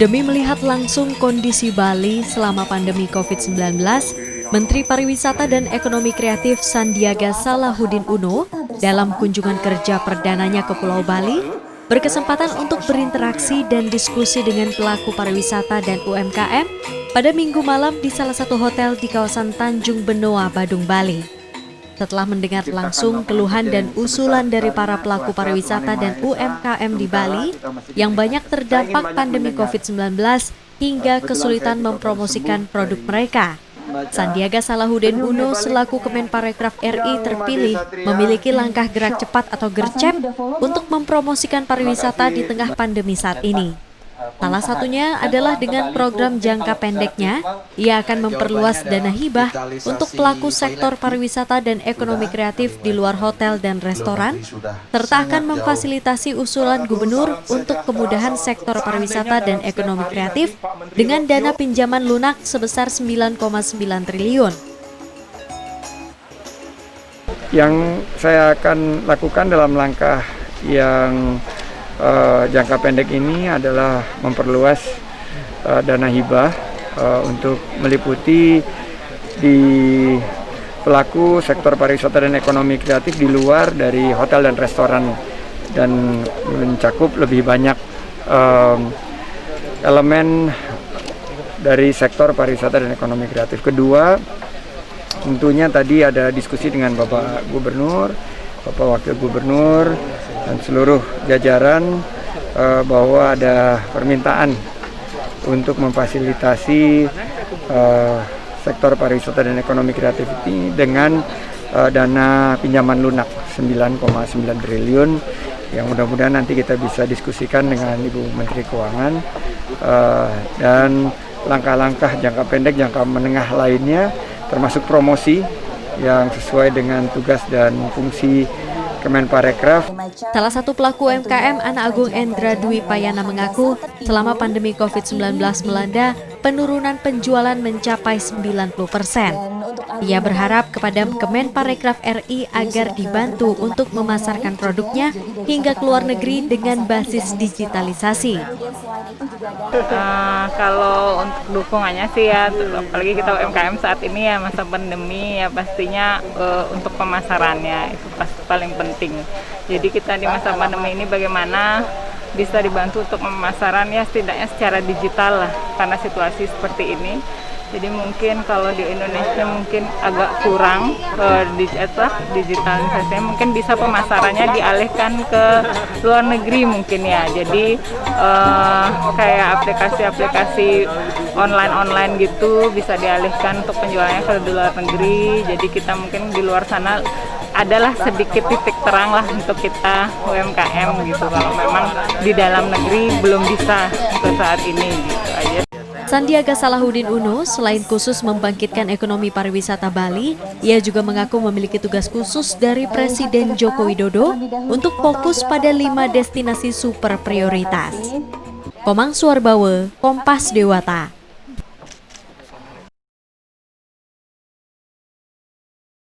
Demi melihat langsung kondisi Bali selama pandemi COVID-19, Menteri Pariwisata dan Ekonomi Kreatif Sandiaga Salahuddin Uno dalam kunjungan kerja perdananya ke Pulau Bali berkesempatan untuk berinteraksi dan diskusi dengan pelaku pariwisata dan UMKM pada Minggu malam di salah satu hotel di kawasan Tanjung Benoa, Badung, Bali. Setelah mendengar langsung keluhan dan usulan dari para pelaku pariwisata dan UMKM di Bali yang banyak terdampak pandemi COVID-19 hingga kesulitan mempromosikan produk mereka, Sandiaga Salahuddin Uno selaku Kemenparekraf RI terpilih memiliki langkah gerak cepat atau gercep untuk mempromosikan pariwisata di tengah pandemi saat ini. Salah satunya adalah dengan program jangka pendeknya, ia akan memperluas dana hibah untuk pelaku sektor pariwisata dan ekonomi kreatif di luar hotel dan restoran, serta akan memfasilitasi usulan gubernur untuk kemudahan sektor pariwisata dan ekonomi kreatif dengan dana pinjaman lunak sebesar 9,9 triliun. Yang saya akan lakukan dalam langkah yang jangka pendek ini adalah memperluas dana hibah untuk meliputi di pelaku sektor pariwisata dan ekonomi kreatif di luar dari hotel dan restoran, dan mencakup lebih banyak elemen dari sektor pariwisata dan ekonomi kreatif. Kedua, tentunya tadi ada diskusi dengan Bapak Gubernur, Bapak Wakil Gubernur, dan seluruh jajaran bahwa ada permintaan untuk memfasilitasi sektor pariwisata dan ekonomi kreatif ini dengan dana pinjaman lunak 9,9 triliun yang mudah-mudahan nanti kita bisa diskusikan dengan Ibu Menteri Keuangan, dan langkah-langkah jangka pendek, jangka menengah lainnya termasuk promosi yang sesuai dengan tugas dan fungsi Kemenparekraf. Salah satu pelaku UMKM Anak Agung Endra Dwi Payana mengaku selama pandemi COVID-19 melanda, penurunan penjualan mencapai 90%. Ia berharap kepada Kemenparekraf RI agar dibantu untuk memasarkan produknya hingga ke luar negeri dengan basis digitalisasi. Kalau untuk dukungannya sih ya, apalagi kita UMKM saat ini ya masa pandemi ya, pastinya untuk pemasarannya itu pasti paling penting. Jadi kita di masa pandemi ini bagaimana bisa dibantu untuk pemasaran ya, setidaknya secara digital lah, karena situasi seperti ini. Jadi mungkin kalau di Indonesia mungkin agak kurang digitalisasinya, mungkin bisa pemasarannya dialihkan ke luar negeri mungkin ya. Jadi kayak aplikasi-aplikasi online gitu bisa dialihkan untuk penjualannya ke luar negeri. Jadi kita mungkin di luar sana adalah sedikit titik terang lah untuk kita UMKM gitu, kalau memang di dalam negeri belum bisa untuk saat ini gitu aja. Sandiaga Salahuddin Uno selain khusus membangkitkan ekonomi pariwisata Bali, ia juga mengaku memiliki tugas khusus dari Presiden Joko Widodo untuk fokus pada 5 destinasi super prioritas. Komang Suarbawe, Kompas Dewata.